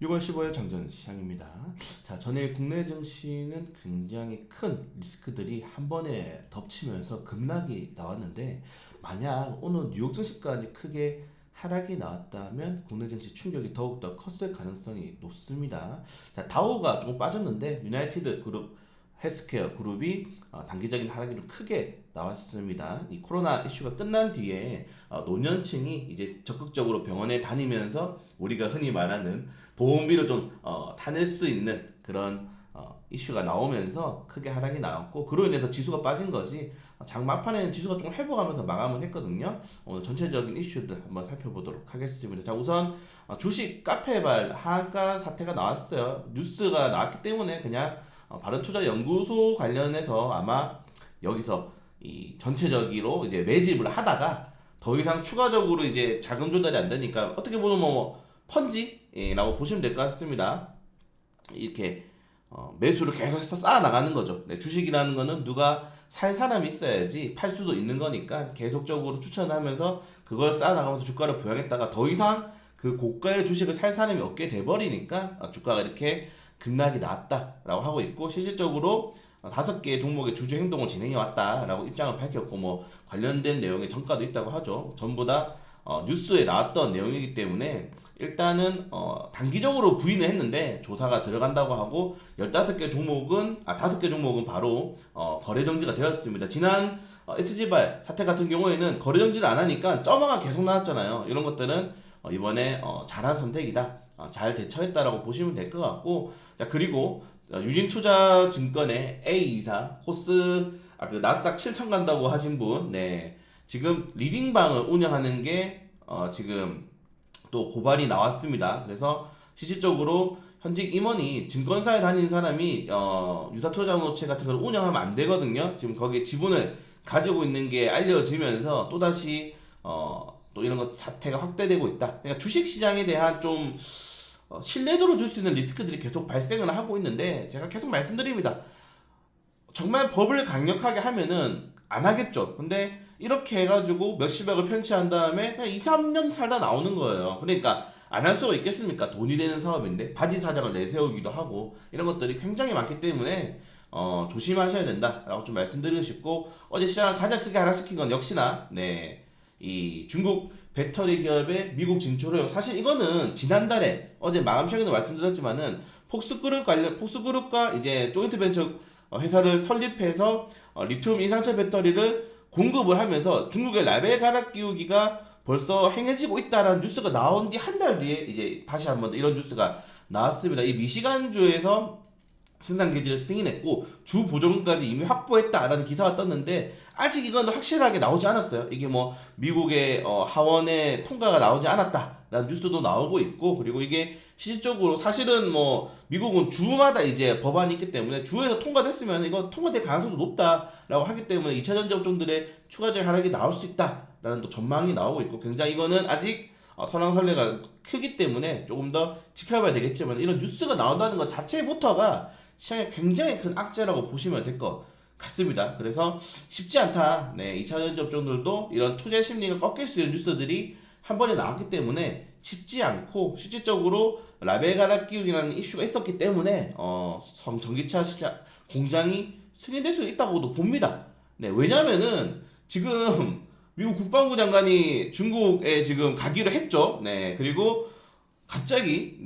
6월 15일 장전 시장입니다. 자, 전일 국내 증시는 굉장히 큰 리스크들이 한 번에 덮치면서 급락이 나왔는데, 만약 오늘 뉴욕 증시까지 크게 하락이 나왔다면 국내 증시 충격이 더욱더 컸을 가능성이 높습니다. 자, 다우가 조금 빠졌는데 유나이티드 그룹 헬스케어 그룹이 단기적인 하락이 좀 크게 나왔습니다. 이 코로나 이슈가 끝난 뒤에 노년층이 이제 적극적으로 병원에 다니면서 우리가 흔히 말하는 보험비를 좀 타낼 수 있는 그런 이슈가 나오면서 크게 하락이 나왔고, 그로 인해서 지수가 빠진 거지. 장 막판에는 지수가 좀 회복하면서 마감을 했거든요. 오늘 전체적인 이슈들 한번 살펴보도록 하겠습니다. 자, 우선 주식 카페발 하한가 사태가 나왔어요. 뉴스가 나왔기 때문에 그냥 바른투자연구소 관련해서 아마 여기서 이 전체적으로 이제 매집을 하다가 더 이상 추가적으로 이제 자금 조달이 안 되니까, 어떻게 보면 뭐 펀지라고 보시면 될 것 같습니다. 이렇게 매수를 계속해서 쌓아 나가는 거죠. 네, 주식이라는 거는 누가 살 사람이 있어야지 팔 수도 있는 거니까 계속적으로 추천하면서 그걸 쌓아 나가면서 주가를 부양했다가 더 이상 그 고가의 주식을 살 사람이 없게 돼버리니까 주가가 이렇게 급락이 나왔다라고 하고 있고, 실질적으로 5개의 종목의 주주 행동을 진행해 왔다라고 입장을 밝혔고, 뭐 관련된 내용의 정가도 있다고 하죠. 전부 다 뉴스에 나왔던 내용이기 때문에 일단은 단기적으로 부인을 했는데 조사가 들어간다고 하고, 5개 종목은 바로 거래 정지가 되었습니다. 지난 SG발 사태 같은 경우에는 거래 정지를 안 하니까 점화가 계속 나왔잖아요. 이런 것들은 이번에 잘한 선택이다, 잘 대처했다라고 보시면 될 것 같고, 자, 그리고 유진투자증권의 A24 코스 그 나스닥 7천 간다고 하신 분, 네, 지금 리딩방을 운영하는 게 지금 또 고발이 나왔습니다. 그래서 실질적으로 현직 임원이 증권사에 다니는 사람이 유사투자노체 같은 걸 운영하면 안 되거든요. 지금 거기에 지분을 가지고 있는 게 알려지면서 또다시 또 이런 것 사태가 확대되고 있다. 그러니까 주식시장에 대한 좀 신뢰도를 줄 수 있는 리스크들이 계속 발생을 하고 있는데, 제가 계속 말씀드립니다. 정말 법을 강력하게 하면은 안 하겠죠. 근데 이렇게 해가지고 몇십억을 편취한 다음에 그냥 2, 3년 살다 나오는 거예요. 그러니까 안 할 수가 있겠습니까? 돈이 되는 사업인데 바지 사장을 내세우기도 하고 이런 것들이 굉장히 많기 때문에 조심하셔야 된다라고 좀 말씀드리고 싶고, 어제 시장을 가장 크게 하락시킨 건 역시나 이 중국 배터리 기업의 미국 진출을, 사실 이거는 지난달에 어제 마감 시간에도 말씀드렸지만은 폭스그룹과 이제 조인트 벤처 회사를 설립해서 리튬 이산철 배터리를 공급을 하면서 중국의 라벨 갈아 끼우기가 벌써 행해지고 있다라는 뉴스가 나온 뒤 한 달 뒤에 이제 다시 한번 이런 뉴스가 나왔습니다. 이 미시간주에서 생산 기지를 승인했고 주 보존까지 이미 확보했다라는 기사가 떴는데, 아직 이건 확실하게 나오지 않았어요. 이게 뭐 미국의 하원의 통과가 나오지 않았다라는 뉴스도 나오고 있고, 그리고 이게 실질적으로 사실은 뭐 미국은 주마다 이제 법안이 있기 때문에 주에서 통과됐으면 이거 통과될 가능성도 높다라고 하기 때문에 2차전지 업종들의 추가적 하락이 나올 수 있다라는 또 전망이 나오고 있고, 굉장히 이거는 아직 설왕설래가 크기 때문에 조금 더 지켜봐야 되겠지만, 이런 뉴스가 나온다는 것 자체부터가 시장에 굉장히 큰 악재라고 보시면 될 것 같습니다. 그래서 쉽지 않다. 네, 2차전지 업종들도 이런 투자 심리가 꺾일 수 있는 뉴스들이 한 번에 나왔기 때문에 쉽지 않고, 실질적으로 라벨 갈아 끼우기라는 이슈가 있었기 때문에 전기차 시장 공장이 승인될 수 있다고도 봅니다. 네, 왜냐면은 지금 미국 국방부 장관이 중국에 지금 가기로 했죠. 네, 그리고 갑자기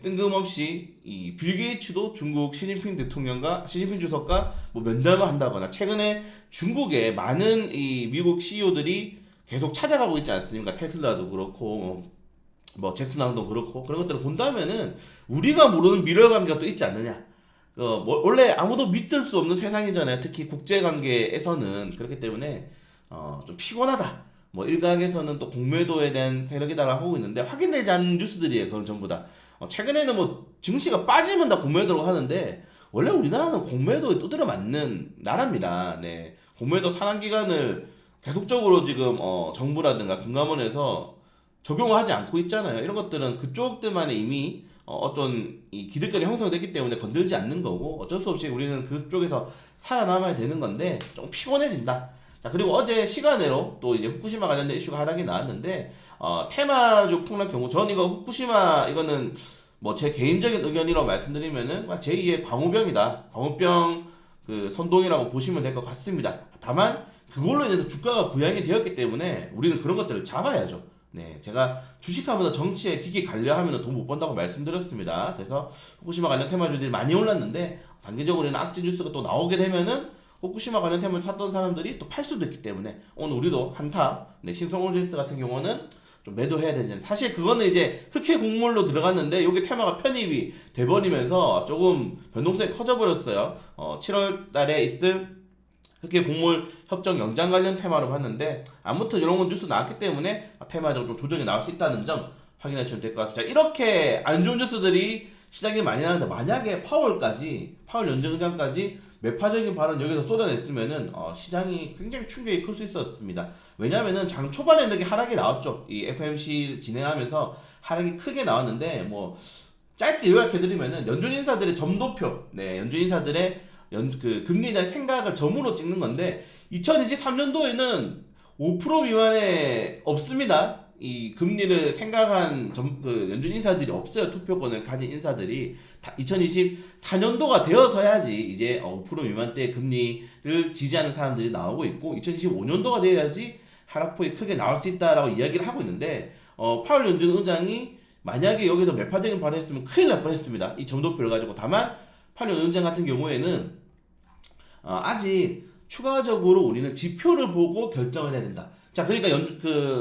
뜬금없이 이 빌 게이츠도 중국 시진핑 주석과 뭐 면담을 한다거나, 최근에 중국에 많은 이 미국 CEO들이 계속 찾아가고 있지 않습니까? 테슬라도 그렇고 뭐 잭슨왕도 그렇고, 그런 것들을 본다면은 우리가 모르는 미래 관계가 또 있지 않느냐. 뭐 원래 아무도 믿을 수 없는 세상이잖아요. 특히 국제 관계에서는. 그렇기 때문에 좀 피곤하다. 뭐 일각에서는 또 공매도에 대한 세력이다라고 하고 있는데, 확인되지 않은 뉴스들이에요. 그건 전부 다. 최근에는 뭐 증시가 빠지면 다 공매도라고 하는데, 원래 우리나라는 공매도에 두드려 맞는 나라입니다. 네. 공매도 상환 기간을 계속적으로 지금 정부라든가 금감원에서 적용을 하지 않고 있잖아요. 이런 것들은 그쪽들만의 이미 어떤 이 기득권이 형성됐기 때문에 건들지 않는 거고, 어쩔 수 없이 우리는 그쪽에서 살아남아야 되는 건데 좀 피곤해진다. 자, 그리고 어제 시간으로 또 이제 후쿠시마 관련된 이슈가 하락이 나왔는데, 테마주 폭락 경우, 전 이거 후쿠시마 이거는 뭐 제 개인적인 의견이라고 말씀드리면은 제2의 광우병이다. 광우병 그 선동이라고 보시면 될 것 같습니다. 다만 그걸로 인해서 주가가 부양이 되었기 때문에 우리는 그런 것들을 잡아야죠. 네, 제가 주식하면서 정치에 깊게 관여하면 돈 못 번다고 말씀드렸습니다. 그래서 후쿠시마 관련 테마주들이 많이 올랐는데 단기적으로는 악재 뉴스가 또 나오게 되면은 후쿠시마 관련 테마를 샀던 사람들이 또 팔 수도 있기 때문에 오늘 우리도 한타, 네, 신성올진스 같은 경우는 좀 매도해야 되지. 사실 그거는 이제 흑해 곡물로 들어갔는데 요게 테마가 편입이 돼버리면서 조금 변동성이 커져버렸어요. 7월 달에 있을 흑해 곡물 협정 연장 관련 테마로 봤는데 아무튼 이런 건 뉴스 나왔기 때문에 테마적으로 좀 조정이 나올 수 있다는 점 확인하시면 될 것 같습니다. 이렇게 안 좋은 뉴스들이 시장에 많이 나는데 만약에 파월 연정장까지 매파적인 발언 여기서 쏟아냈으면은 시장이 굉장히 충격이 클 수 있었습니다. 왜냐면은 장 초반에 이렇게 하락이 나왔죠. 이 FOMC 진행하면서 하락이 크게 나왔는데 뭐 짧게 요약해드리면은 연준 인사들의 점도표, 네, 연준 인사들의 그 금리에 대한 생각을 점으로 찍는 건데 2023년도에는 5% 미만에 없습니다. 이 금리를 생각한 그 연준 인사들이 없어요. 투표권을 가진 인사들이 2024년도가 되어서야지 이제 5% 미만대 금리를 지지하는 사람들이 나오고 있고 2025년도가 되어야지 하락폭이 크게 나올 수 있다라고 이야기를 하고 있는데 파월 연준 의장이 만약에 여기서 매파적인 발언을 했으면 큰일 날 뻔했습니다. 이 점도표를 가지고. 다만 파월 연준 의장 같은 경우에는 아직 추가적으로 우리는 지표를 보고 결정을 해야 된다. 자, 그러니까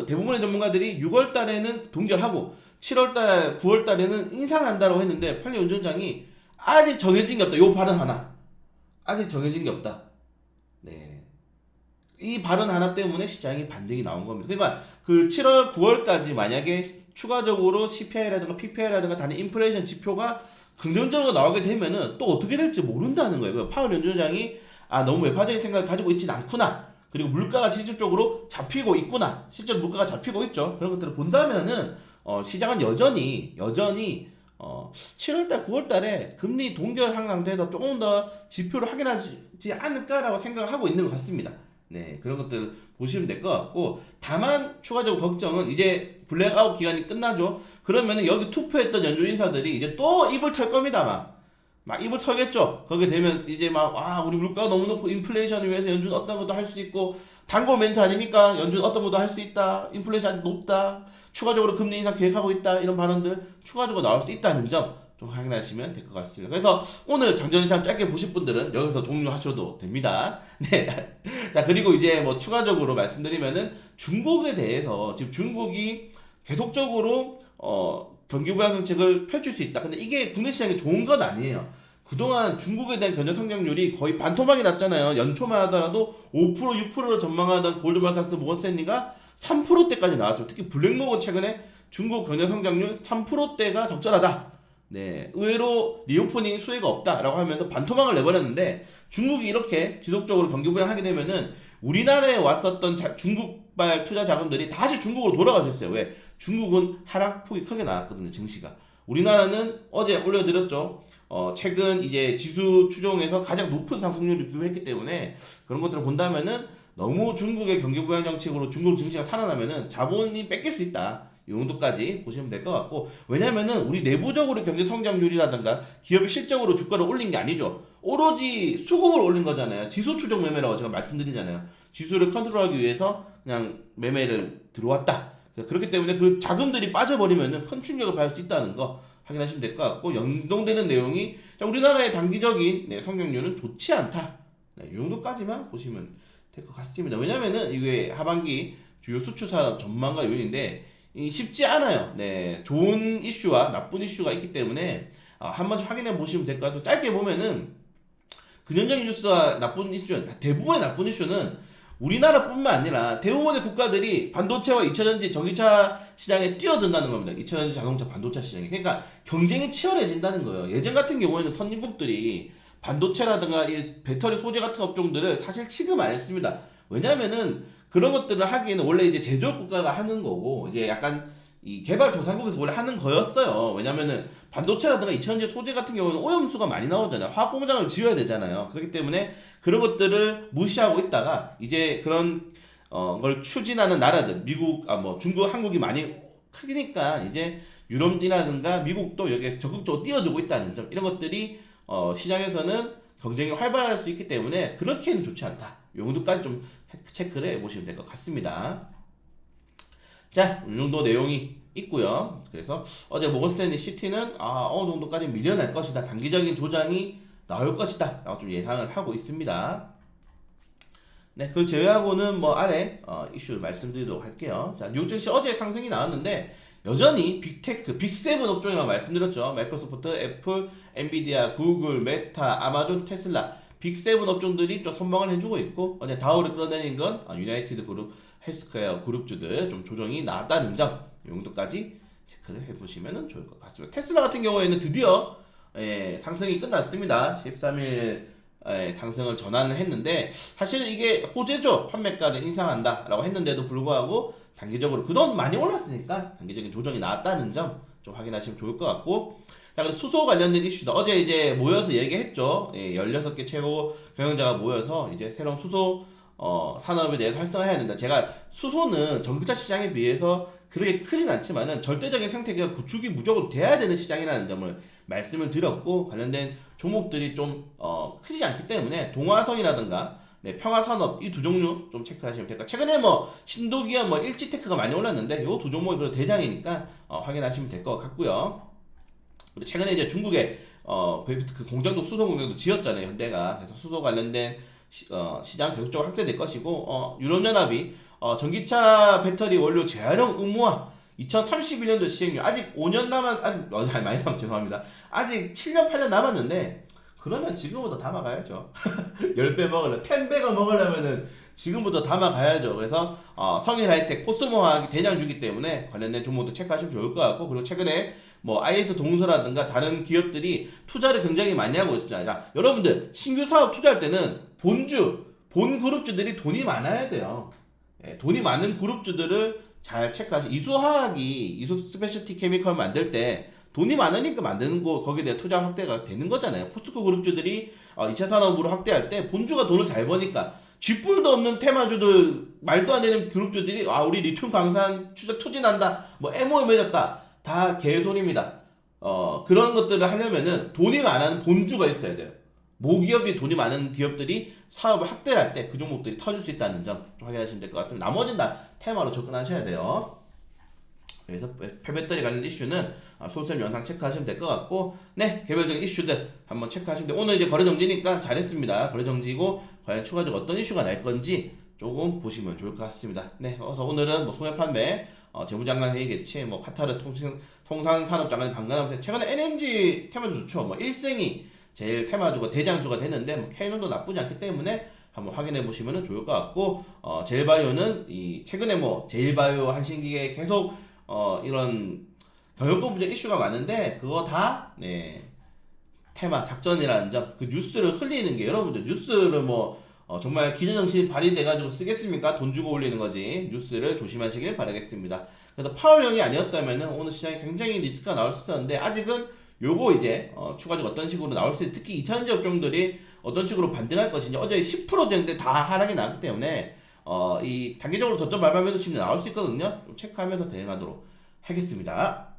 대부분의 전문가들이 6월 달에는 동결하고 7월 달, 9월 달에는 인상한다고 했는데 팔리 연준장이 아직 정해진 게 없다. 요 발언 하나. 아직 정해진 게 없다. 네. 이 발언 하나 때문에 시장이 반등이 나온 겁니다. 그러니까 그 7월, 9월까지 만약에 추가적으로 CPI라든가 PPI라든가 단위 인플레이션 지표가 긍정적으로 나오게 되면은 또 어떻게 될지 모른다는 거예요. 파월 연준장이 너무 외파적인 생각을 가지고 있진 않구나. 그리고 물가가 실질적으로 잡히고 있구나. 실제로 물가가 잡히고 있죠. 그런 것들을 본다면은 시장은 여전히 7월달, 9월달에 금리 동결한 상태에서 조금 더 지표를 확인하지 않을까라고 생각을 하고 있는 것 같습니다. 네, 그런 것들 보시면 될 것 같고, 다만 추가적으로 걱정은 이제 블랙아웃 기간이 끝나죠. 그러면은 여기 투표했던 연준 인사들이 이제 또 입을 털 겁니다. 막 입을 털겠죠. 거기에 되면 이제 우리 물가가 너무 높고 인플레이션을 위해서 연준 어떤 것도 할 수 있고, 단고 멘트 아닙니까? 연준 어떤 것도 할 수 있다. 인플레이션 아직 높다. 추가적으로 금리 인상 계획하고 있다. 이런 발언들 추가적으로 나올 수 있다는 점 좀 확인하시면 될 것 같습니다. 그래서 오늘 장전시장 짧게 보실 분들은 여기서 종료하셔도 됩니다. 네. 자, 그리고 이제 뭐 추가적으로 말씀드리면은 중국에 대해서 지금 중국이 계속적으로 경기 부양 정책을 펼칠 수 있다. 근데 이게 국내 시장에 좋은 건 아니에요. 그동안 중국에 대한 견적 성장률이 거의 반토막이 났잖아요. 연초만 하더라도 5%, 6%로 전망하던 골드만삭스 모건스탠리가 3%대까지 나왔어요. 특히 블랙모건 최근에 중국 견적 성장률 3%대가 적절하다. 네, 의외로 리오프닝 수혜가 없다라고 하면서 반토막을 내버렸는데, 중국이 이렇게 지속적으로 경기 부양하게 되면은 우리나라에 왔었던 중국발 투자 자금들이 다시 중국으로 돌아갈 수 있어요. 왜? 중국은 하락폭이 크게 나왔거든요, 증시가. 우리나라는 어제 올려드렸죠. 최근 이제 지수 추종에서 가장 높은 상승률을 기록했기 때문에 그런 것들을 본다면은 너무 중국의 경기 부양 정책으로 중국 증시가 살아나면은 자본이 뺏길 수 있다. 이 정도까지 보시면 될 것 같고, 왜냐면은 우리 내부적으로 경제 성장률이라든가 기업이 실적으로 주가를 올린 게 아니죠. 오로지 수급을 올린 거잖아요. 지수 추종 매매라고 제가 말씀드리잖아요. 지수를 컨트롤하기 위해서 그냥 매매를 들어왔다. 그렇기 때문에 그 자금들이 빠져버리면은 큰 충격을 받을 수 있다는 거 확인하시면 될 것 같고, 연동되는 내용이 우리나라의 단기적인 성장률은 좋지 않다. 이 정도까지만 보시면 될 것 같습니다. 왜냐면은 이게 하반기 주요 수출 산업 전망과 요인인데 쉽지 않아요. 네, 좋은 이슈와 나쁜 이슈가 있기 때문에 한 번씩 확인해 보시면 될 것 같아서, 짧게 보면은 근현적인 뉴스와 나쁜 이슈, 대부분의 나쁜 이슈는 우리나라뿐만 아니라 대부분의 국가들이 반도체와 2차전지 전기차 시장에 뛰어든다는 겁니다. 2차전지 자동차 반도체 시장에. 그러니까 경쟁이 치열해진다는 거예요. 예전 같은 경우에는 선진국들이 반도체라든가 이 배터리 소재 같은 업종들을 사실 취급 안 했습니다. 왜냐면은 그런 것들을 하기에는 원래 이제 제조업 국가가 하는 거고, 이제 약간 이 개발도상국에서 원래 하는 거였어요. 왜냐면은 반도체라든가 2차전지 소재 같은 경우는 오염수가 많이 나오잖아요. 화학 공장을 지어야 되잖아요. 그렇기 때문에 그런 것들을 무시하고 있다가 이제 그런 걸 추진하는 나라들, 미국, 중국, 한국이 많이 크니까 이제 유럽이라든가 미국도 여기에 적극적으로 뛰어들고 있다는 점, 이런 것들이 시장에서는 경쟁이 활발할 수 있기 때문에 그렇게는 좋지 않다. 이 정도까지 좀 체크를 해보시면 될 것 같습니다. 자, 이 정도 내용이 있고요. 그래서 어제 모건스탠리 시티는 어느 정도까지 밀려날 것이다, 단기적인 조정이 나올 것이다 라고 좀 예상을 하고 있습니다. 네, 그걸 제외하고는 뭐 아래 이슈 말씀드리도록 할게요. 자, 뉴욕 증시 어제 상승이 나왔는데 여전히 빅테크, 빅세븐 업종이라고 말씀드렸죠. 마이크로소프트, 애플, 엔비디아, 구글, 메타, 아마존, 테슬라 빅세븐 업종들이 좀 선방을 해주고 있고, 어제 다우를 끌어내린 건 유나이티드 그룹, 헬스케어 그룹주들 좀 조정이 나왔다는 점, 이 정도까지 체크를 해보시면 좋을 것 같습니다. 테슬라 같은 경우에는 드디어 상승이 끝났습니다. 13일 상승을 전환을 했는데, 사실은 이게 호재죠. 판매가를 인상한다 라고 했는데도 불구하고 단기적으로 그동안 많이 올랐으니까 단기적인 조정이 나왔다는 점 좀 확인하시면 좋을 것 같고, 자, 그리고 수소 관련된 이슈도 어제 이제 모여서 얘기했죠. 16개 최고 경영자가 모여서 이제 새로운 수소 산업에 대해서 활성화해야 된다. 제가 수소는 전기차 시장에 비해서 그렇게 크진 않지만은 절대적인 생태계가 구축이 무조건 돼야 되는 시장이라는 점을 말씀을 드렸고, 관련된 종목들이 좀 크지 않기 때문에 동화성이라든가 평화산업 이 두 종류 좀 체크하시면 될까. 최근에 뭐 신도기업, 뭐 일지테크가 많이 올랐는데 요 두 종목이 그래도 대장이니까 확인하시면 될 것 같고요. 그리고 최근에 이제 중국에 그 공장도 수소 공장도 지었잖아요, 현대가. 그래서 수소 관련된 시장 계속적으로 확대될 것이고, 유럽연합이 전기차 배터리 원료 재활용 의무화 2031년도 시행령, 아직 5년 아직 많이 죄송합니다. 아직 7년 8년 남았는데, 그러면 지금부터 담아가야죠. 10배 10배가 먹으려면은 지금부터 담아가야죠. 그래서 성일 하이텍, 코스모화학이 대장주기 때문에 관련된 종목도 체크하시면 좋을 것 같고, 그리고 최근에 뭐 IS 동서라든가 다른 기업들이 투자를 굉장히 많이 하고 있습니다. 자, 여러분들 신규 사업 투자할 때는 본 그룹주들이 돈이 많아야 돼요. 돈이 많은 그룹주들을 잘 체크하시고, 이수 스페셜티 케미컬 만들 때 돈이 많으니까 만드는 거, 거기에 대한 투자 확대가 되는 거잖아요. 포스코 그룹주들이 2차 산업으로 확대할 때 본주가 돈을 잘 버니까 쥐뿔도 없는 테마주들, 말도 안 되는 그룹주들이 우리 리튬 광산 추진한다, 뭐 MOU 맺었다, 다 개소리입니다. 그런 것들을 하려면은 돈이 많은 본주가 있어야 돼요. 모기업이 돈이 많은 기업들이 사업을 확대할 때 그 종목들이 터질 수 있다는 점 좀 확인하시면 될 것 같습니다. 나머지는 다 테마로 접근하셔야 돼요. 그래서 폐배터리 관련 이슈는 소수점 영상 체크하시면 될 것 같고, 네, 개별적인 이슈들 한번 체크하시면 돼요. 오늘 이제 거래 정지니까 잘했습니다. 거래 정지고 과연 추가적으로 어떤 이슈가 날 건지 조금 보시면 좋을 것 같습니다. 네, 그래서 오늘은 뭐 소매 판매, 재무장관 회의 개최, 뭐 카타르 통상산업장관이 방문하면서 최근에 LNG 테마주 좋죠. 뭐 일생이 제일 테마주가 대장주가 되는데, 뭐 K론도 나쁘지 않기 때문에 한번 확인해 보시면 좋을 것 같고, 제일바이오는 최근에 뭐 제일바이오 한신기계 계속 이런 경영권 분야 이슈가 많은데, 그거 다 테마 작전이라는 점, 그 뉴스를 흘리는 게, 여러분들 뉴스를 뭐 정말 기자정신 발휘돼가지고 쓰겠습니까? 돈 주고 올리는 거지. 뉴스를 조심하시길 바라겠습니다. 그래서 파월형이 아니었다면 오늘 시장에 굉장히 리스크가 나올 수 있었는데, 아직은 요거 이제 추가적으로 어떤 식으로 나올 수 있는, 특히 2차전지 업종들이 어떤 식으로 반등할 것인지, 어제 10% 정도 다 하락이 나왔기 때문에 이 단기적으로 저점 발판 매도 심리 나올 수 있거든요. 좀 체크하면서 대응하도록 하겠습니다.